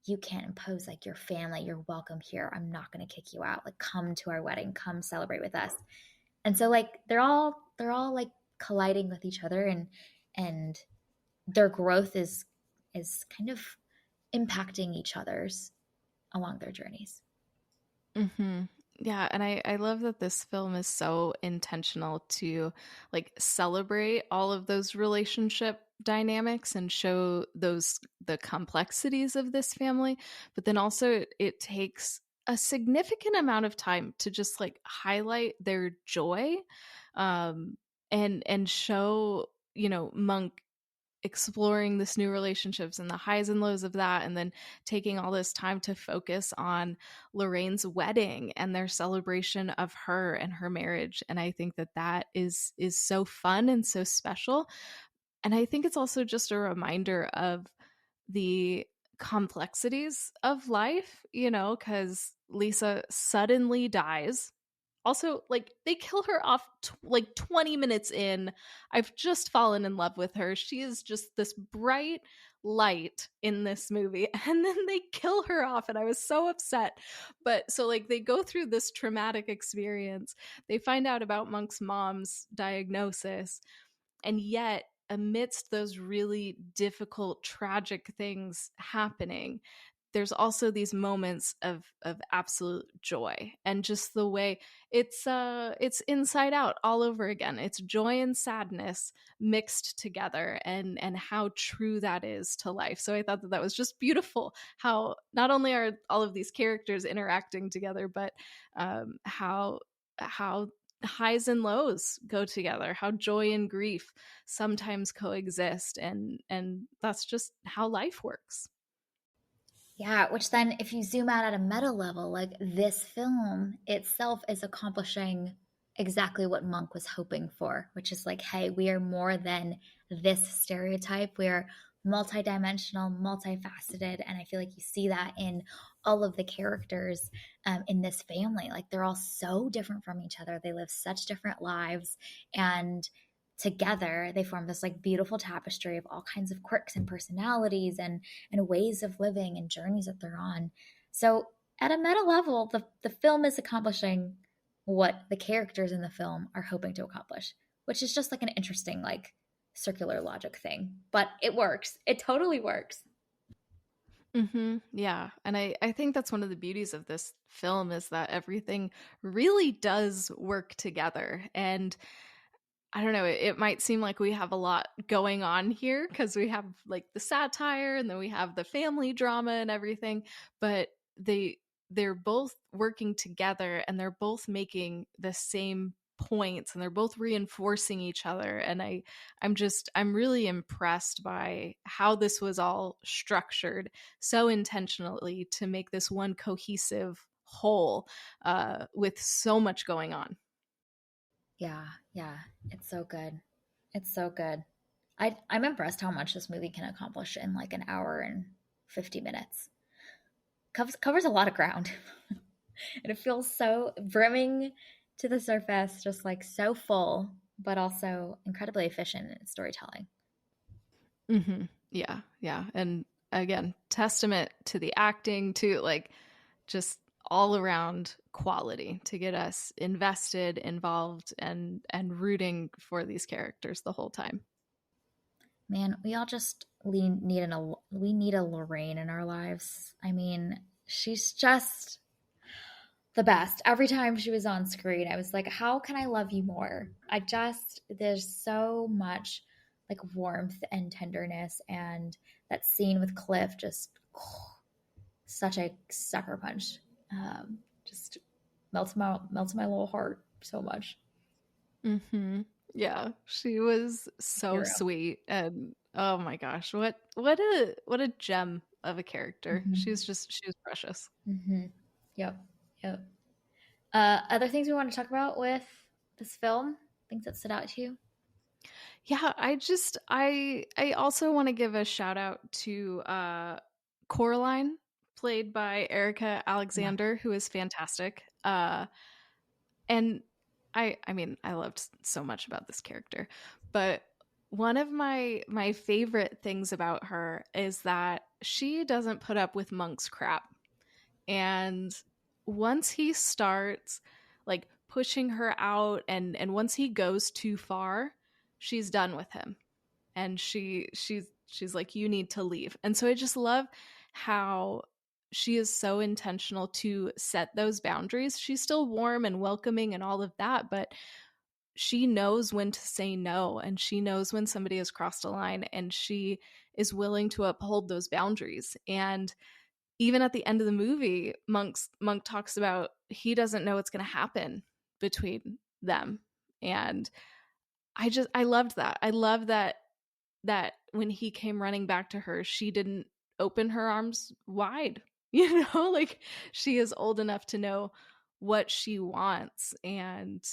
you can't impose, like, your family, you're welcome here, I'm not going to kick you out, like, come to our wedding, come celebrate with us. And so, like, they're all like colliding with each other, and their growth is kind of impacting each other's along their journeys. Hmm. Yeah, and I love that this film is so intentional to like celebrate all of those relationship dynamics and show the complexities of this family, but then also it takes a significant amount of time to just like highlight their joy, um and show, Monk exploring this new relationships and the highs and lows of that, and then taking all this time to focus on Lorraine's wedding and their celebration of her and her marriage. And I think that that is so fun and so special. And I think it's also just a reminder of the complexities of life, because Lisa suddenly dies. Also, like, they kill her off like 20 minutes in. I've just fallen in love with her. She is just this bright light in this movie. And then they kill her off, and I was so upset. But so, like, they go through this traumatic experience. They find out about Monk's mom's diagnosis, and yet, amidst those really difficult, tragic things happening, there's also these moments of absolute joy, and just the way it's Inside Out all over again. It's joy and sadness mixed together, and how true that is to life. So I thought that that was just beautiful, how not only are all of these characters interacting together, but how highs and lows go together, how joy and grief sometimes coexist, and that's just how life works. Yeah, which then, if you zoom out at a meta level, like, this film itself is accomplishing exactly what Monk was hoping for, which is like, hey, we are more than this stereotype. We are multidimensional, multifaceted. And I feel like you see that in all of the characters in this family. Like, they're all so different from each other. They live such different lives. And together they form this like beautiful tapestry of all kinds of quirks and personalities and ways of living and journeys that they're on. So at a meta level, the film is accomplishing what the characters in the film are hoping to accomplish, which is just like an interesting, like, circular logic thing. But it works. It totally works. Yeah. And I think that's one of the beauties of this film is that everything really does work together. And I don't know, it might seem like we have a lot going on here because we have like the satire and then we have the family drama and everything, but they're both working together and they're both making the same points and they're both reinforcing each other. And I'm really impressed by how this was all structured so intentionally to make this one cohesive whole, with so much going on. Yeah, yeah. It's so good. It's so good. I'm impressed how much this movie can accomplish in like an hour and 50 minutes. Covers a lot of ground. And it feels so brimming to the surface, just like so full, but also incredibly efficient in its storytelling. Yeah, yeah. And again, testament to the acting, to like just all around quality to get us invested, involved, and rooting for these characters the whole time. Man, we all just we need a Lorraine in our lives. I mean, she's just the best. Every time she was on screen, I was like, how can I love you more? There's so much like warmth and tenderness. And that scene with Cliff just, such a sucker punch. Just melts my little heart so much. Mm-hmm. Yeah, she was so Hero. sweet, and oh my gosh, what a gem of a character. Mm-hmm. She was precious. Mm-hmm. Yep. Yep. Other things we want to talk about with this film? Things that stood out to you? Yeah, I also want to give a shout out to Coraline, played by Erica Yeah. Alexander, who is fantastic. And I mean, I loved so much about this character, but one of my favorite things about her is that she doesn't put up with Monk's crap. And once he starts like pushing her out, and once he goes too far, she's done with him, and she's like, you need to leave. And so I just love how she is so intentional to set those boundaries. She's still warm and welcoming and all of that, but she knows when to say no, and she knows when somebody has crossed a line, and she is willing to uphold those boundaries. And even at the end of the movie, Monk talks about he doesn't know what's going to happen between them. And I loved that. I love that when he came running back to her, she didn't open her arms wide. Like, she is old enough to know what she wants and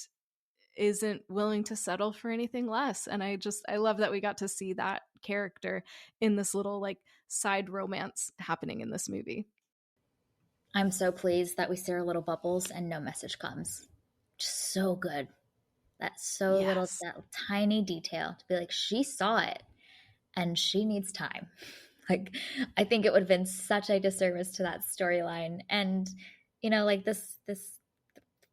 isn't willing to settle for anything less. And I love that we got to see that character in this little like side romance happening in this movie. I'm so pleased that we see our little bubbles and no message comes. Just so good. That's so little, Yes. that tiny detail to be like, she saw it and she needs time. Like, I think it would have been such a disservice to that storyline. And, like this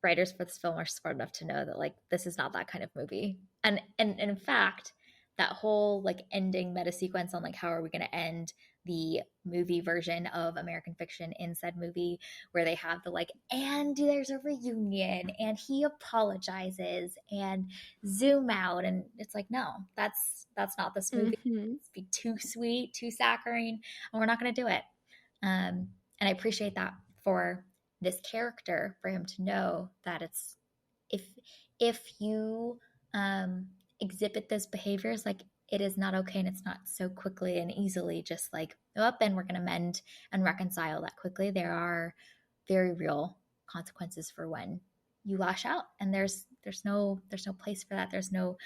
writers for this film are smart enough to know that like this is not that kind of movie. And in fact, that whole like ending meta sequence on like how are we going to end the movie version of American Fiction in said movie, where they have the like, and there's a reunion and he apologizes and zoom out, and it's like, no, that's not this movie. Mm-hmm. It's be too sweet, too saccharine, and we're not going to do it. And I appreciate that for this character, for him to know that it's, if you um exhibit those behaviors, like it is not okay, and it's not so quickly and easily just like up and we're going to mend and reconcile that quickly. There are very real consequences for when you lash out, and there's no place for that. There's no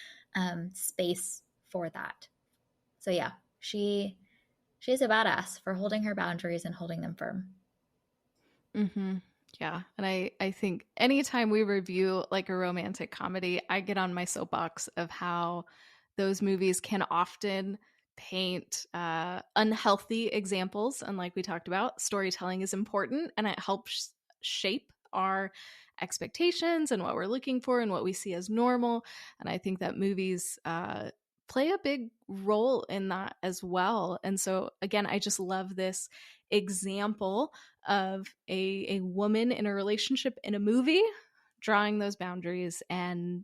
space for that. So yeah, she's a badass for holding her boundaries and holding them firm. Mm-hmm. Yeah. And I think anytime we review like a romantic comedy, I get on my soapbox of how those movies can often paint unhealthy examples. And like we talked about, storytelling is important, and it helps shape our expectations and what we're looking for and what we see as normal. And I think that movies play a big role in that as well. And so, again, I just love this example of a woman in a relationship in a movie drawing those boundaries and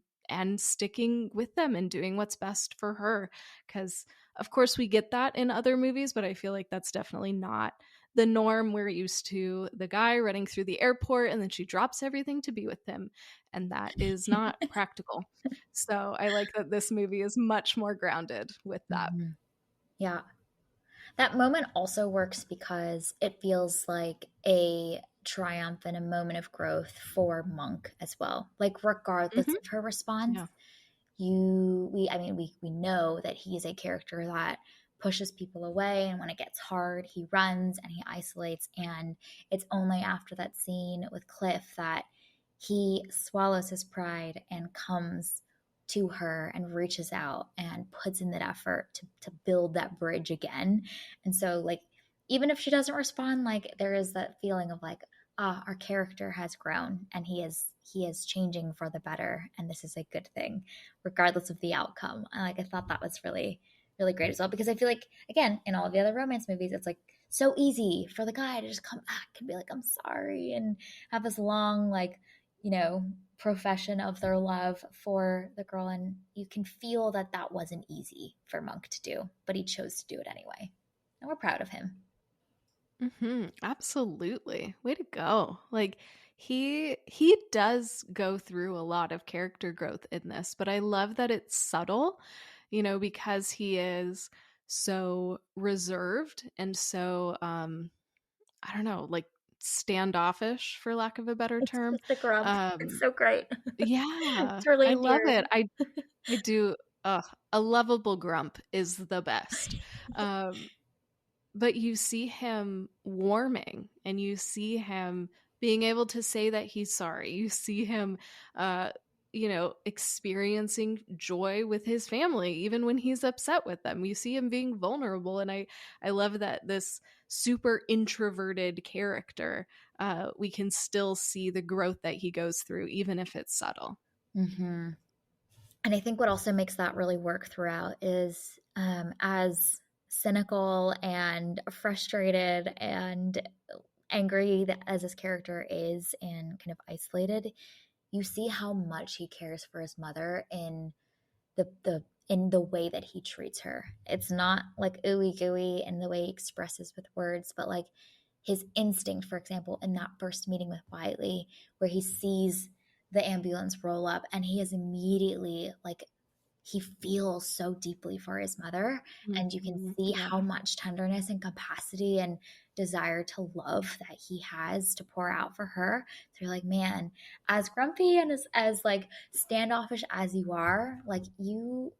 sticking with them and doing what's best for her, because of course we get that in other movies, but I feel like that's definitely not the norm. We're used to the guy running through the airport and then she drops everything to be with him, and that is not practical. So I like that this movie is much more grounded with that. Mhm. Yeah. That moment also works because it feels like a triumph and a moment of growth for Monk as well. Like regardless Hmm. of her response, Yeah. we know that he is a character that pushes people away, and when it gets hard, he runs and he isolates, and it's only after that scene with Cliff that he swallows his pride and comes to her and reaches out and puts in that effort to build that bridge again. And so like, even if she doesn't respond, like there is that feeling of like, ah, our character has grown and he is changing for the better, and this is a good thing regardless of the outcome. I thought that was really, really great as well, because I feel like, again, in all of the other romance movies, it's like so easy for the guy to just come back and be like, I'm sorry, and have this long, like, profession of their love for the girl. And you can feel that that wasn't easy for Monk to do, but he chose to do it anyway. And we're proud of him. Absolutely. Way to go. Like he does go through a lot of character growth in this, but I love that it's subtle, because he is so reserved and so I don't know, like standoffish for lack of a better It's term. just a grump. It's Um so great. yeah, It's really I love endearing. it. I do a lovable grump is the best. Um but you see him warming and you see him being able to say that he's sorry. You see him, uh, experiencing joy with his family, even when he's upset with them. You see him being vulnerable. And I love that this super introverted character, we can still see the growth that he goes through, even if it's subtle. Hmm. And I think what also makes that really work throughout is, as cynical and frustrated and angry as this character is and kind of isolated, you see how much he cares for his mother in the way that he treats her. It's not like ooey gooey in the way he expresses with words, but like his instinct, for example, in that first meeting with Wiley, where he sees the ambulance roll up and he is immediately like, he feels so deeply for his mother, and you can see how Yeah. much tenderness and capacity and desire to love that he has to pour out for her. So you're like, man, as grumpy and as like standoffish as you are, like you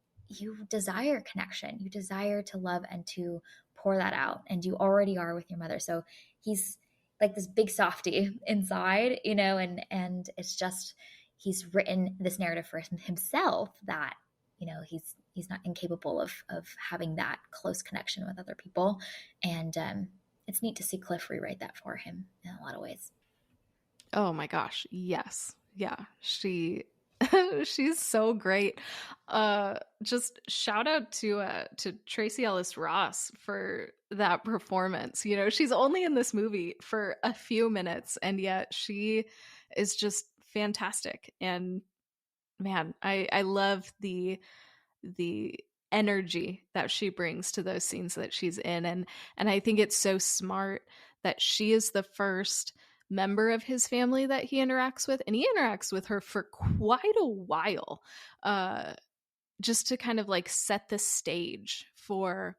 desire connection, you desire to love and to pour that out, and you already are with your mother. So he's like this big softy inside, and it's just, he's written this narrative for himself that, he's not incapable of having that close connection with other people. And it's neat to see Cliff rewrite that for him in a lot of ways. Oh my gosh, yes. Yeah. She's so great. Just shout out to Tracy Ellis Ross for that performance. She's only in this movie for a few minutes and yet she is just fantastic. And man, I love the energy that she brings to those scenes that she's in. And I think it's so smart that she is the first member of his family that he interacts with, and he interacts with her for quite a while, uh just to kind of like set the stage for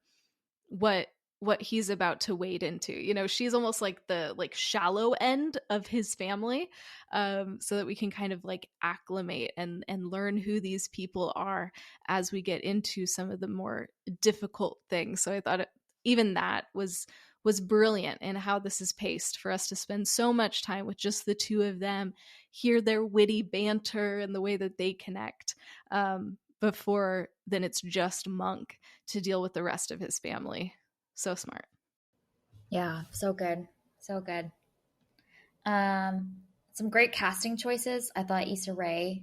what what he's about to wade into. She's almost like the like shallow end of his family, so that we can kind of like acclimate and learn who these people are as we get into some of the more difficult things. So I thought even that was brilliant in how this is paced for us to spend so much time with just the two of them, hear their witty banter and the way that they connect, before then it's just Monk to deal with the rest of his family. So smart. Yeah, so good. So good. Um, some great casting choices. I thought Issa Rae,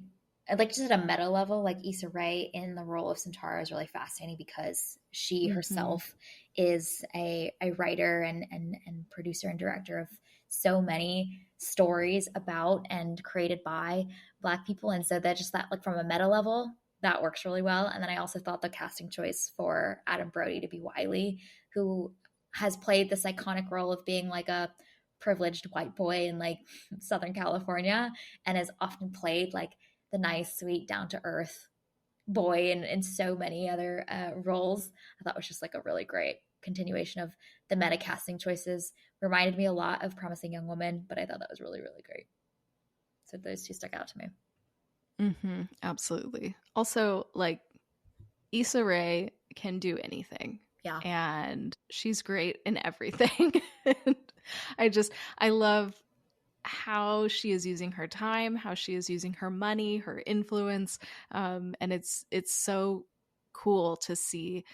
like just at a meta level, like Issa Rae in the role of Centaura is really fascinating because she Mm-hmm. herself is a writer and producer and director of so many stories about and created by Black people. And so that just that like from a meta level, that works really well. And then I also thought the casting choice for Adam Brody to be Wiley, who has played this iconic role of being like a privileged white boy in like Southern California, and has often played like the nice, sweet, down to earth boy in so many other roles. I thought was just like a really great continuation of the meta casting choices. Reminded me a lot of Promising Young Woman, but I thought that was really, really great. So those two stuck out to me. Mm-hmm. Absolutely. Also, like Issa Rae can do anything. Yeah. And she's great in everything. And I love how she is using her time, how she is using her money, her influence, and it's so cool to see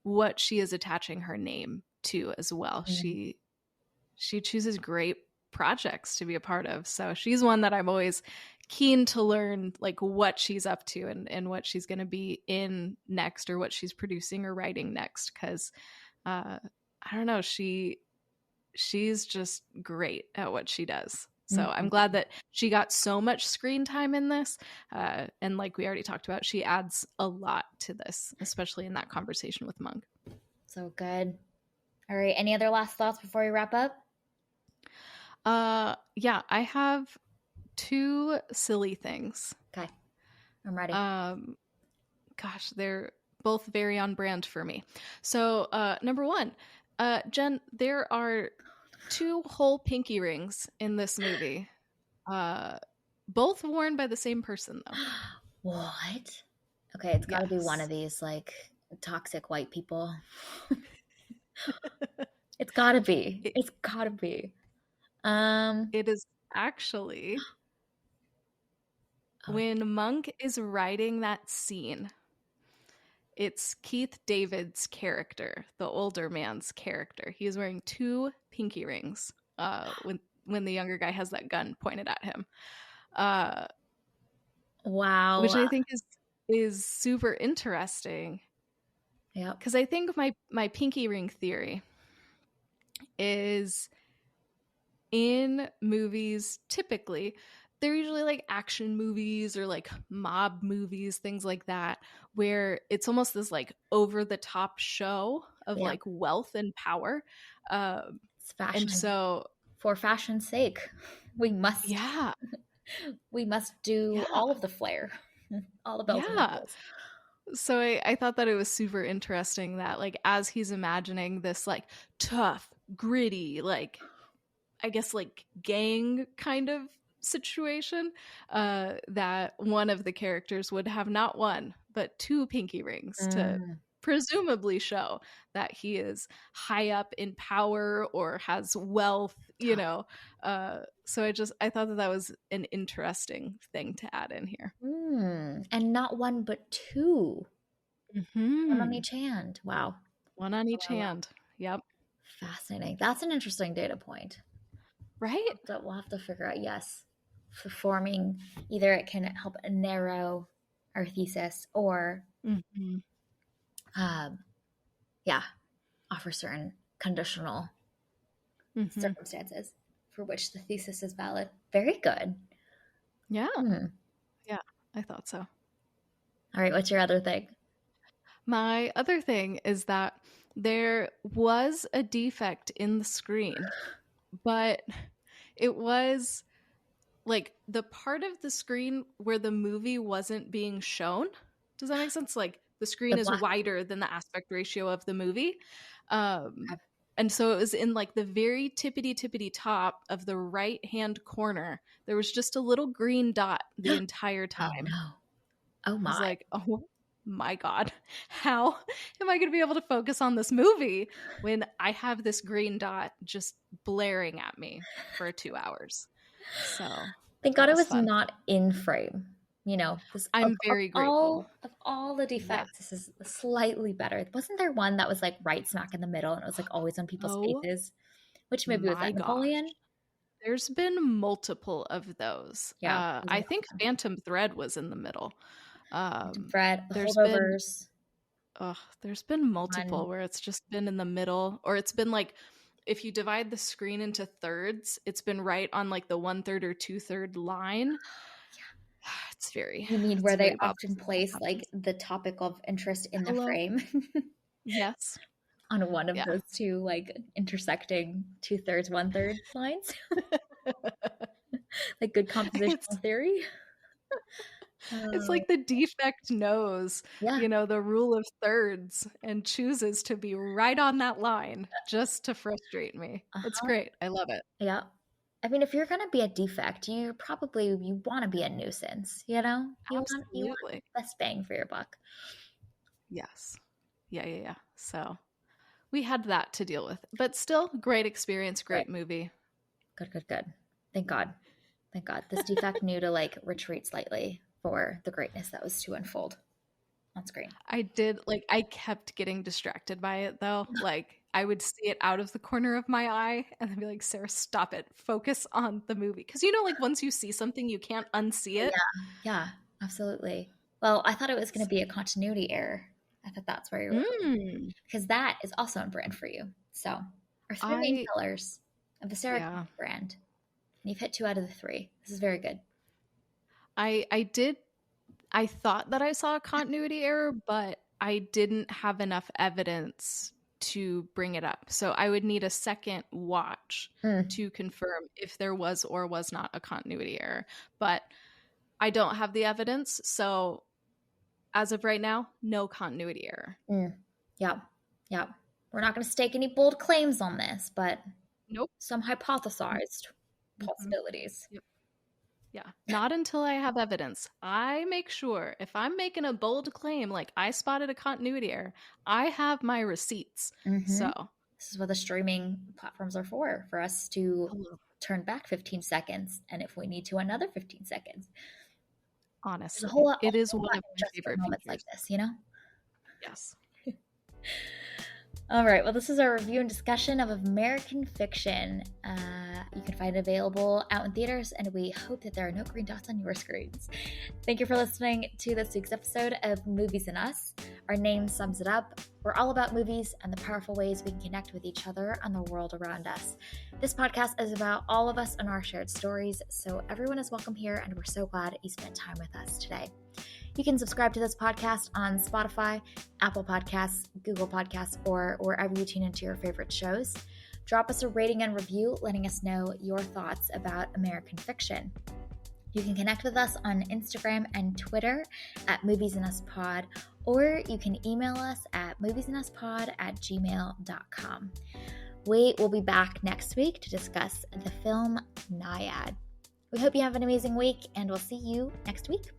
what she is attaching her name to as well. Mm. She chooses great projects to be a part of, so she's one that I'm always keen to learn like what she's up to and what she's going to be in next or what she's producing or writing next because uh, I don't know, she's just great at what she does. So I'm glad Mhm. that she got so much screen time in this. And like we already talked about, she adds a lot to this, especially in that conversation with Monk. So good. All right. Any other last thoughts before we wrap up? Yeah, I have two silly things. Okay. I'm ready. Um, Gosh, they're both very on brand for me. So, number one, Jen, there are two whole pinky rings in this movie. Both worn by the same person, though. What? Okay, it's got to be one of Yes. these like toxic white people. It's got to be. It, It's got to be. Um. it is actually Oh, when Monk is writing that scene, it's Keith David's character, the older man's character. He is wearing two pinky rings when the younger guy has that gun pointed at him. Uh, wow. which I think is super interesting Yep. because I think my pinky ring theory is in movies typically they're usually like action movies or like mob movies, things like that, where it's almost this like over the top show of Yep. like wealth and power. It's And fashion so for fashion's sake. We must. yeah, We must do yeah, all of the flair, all the bells and yeah. whistles. So I thought that it was super interesting that like as he's imagining this like tough, gritty, like I guess like gang kind of situation, that one of the characters would have not one but two pinky rings to Mm, presumably show that he is high up in power or has wealth, you tough. know. So I thought that that was an interesting thing to add in here. And not one, but two. One on Hmm. each hand. Wow. One on each Wow, wow. hand. Yep. Fascinating. That's an interesting data point. Right. We'll have to figure out, yes, for forming either it can help narrow our thesis or, Hmm. um, yeah, offer certain conditional Hmm. circumstances for which the thesis is valid. Very good. Yeah. Hmm. Yeah. I thought so. All right, what's your other thing? My other thing is that there was a defect in the screen, but it was like the part of the screen where the movie wasn't being shown. Does that make sense? Like the The screen is black. wider than the aspect ratio of the movie. And so it was in like the very tippity top of the right hand corner. There was just a little green dot the entire Oh time. no. Oh I was my. like, oh my God, how am I going to be able to focus on this movie when I have this green dot just blaring at me for 2 hours? So Thank God that it was was fun. not in frame. You know, this I'm very grateful. of all the Yes. defects, this is slightly better. Wasn't there one that was like right smack in the middle and it was like always on people's Oh faces? Which movie was my that? gosh. Napoleon? There's been multiple of those. Yeah, it was I another think one. Phantom Thread was in the middle. Phantom Um, Thread, the there's been holdovers. there's been multiple One. where it's just been in the middle, or it's been like if you divide the screen into thirds, it's been right on like the 1/3 or 2/3 line. It's very, You mean it's where they very often bothersome when that place like happens. the topic of interest in the Hello. frame Yes. on one of Yeah. those two like intersecting 2/3, 1/3 lines? Like good It's compositional theory. it's Uh, like the defect knows, yeah. the rule of thirds and chooses to be right on that line just to frustrate me. It's Uh-huh. great. I love it. Yeah. I mean, if you're gonna be a defect, you want to be a nuisance, you know? You want Absolutely. best bang for your buck. Yes. Yeah, yeah, yeah. So we had that to deal with, but still great experience, Good, great movie. good, good, good. Thank God. Thank God. This defect knew to like retreat slightly for the greatness that was to unfold on screen. I kept getting distracted by it though. Like I would see it out of the corner of my eye and then be like, Sarah, stop it. Focus on the movie. Because like once you see something, you can't unsee it. Yeah, yeah, absolutely. Well, I thought it was going to be a continuity error. I thought that's where you were going Mm. because that is also on brand for you. So, our three main I pillars of the Sarah yeah. Koenig brand. And you've hit 2 out of the 3. This is very good. I thought that I saw a continuity error, but I didn't have enough evidence to bring it up. So I would need a second watch Mm, to confirm if there was or was not a continuity error. But I don't have the evidence, so as of right now, no continuity error. yeah, yeah. We're not going to stake any bold claims on this, but Nope. some hypothesized Mhm. possibilities. Yep. Yeah. Not until I have evidence. I make sure if I'm making a bold claim, like I spotted a continuity error, I have my receipts. Mm-hmm. So, This is what the streaming platforms are for us to hello. turn back 15 seconds, and if we need to, another 15 seconds. There's Honestly, a it is whole one lot of my just for favorite moments like features. this, you know? Yes. All right, well, this is our review and discussion of American Fiction. You can find it available out in theaters, and we hope that there are no green dots on your screens. Thank you for listening to this week's episode of Movies and Us. Our name sums it up. We're all about movies and the powerful ways we can connect with each other and the world around us. This podcast is about all of us and our shared stories, so everyone is welcome here, and we're so glad you spent time with us today. You can subscribe to this podcast on Spotify, Apple Podcasts, Google Podcasts, or wherever you tune into your favorite shows. Drop us a rating and review, letting us know your thoughts about American Fiction. You can connect with us on Instagram and Twitter at moviesandUsPod, or you can email us at moviesandUsPod@gmail.com. We will be back next week to discuss the film Nyad. We hope you have an amazing week, and we'll see you next week.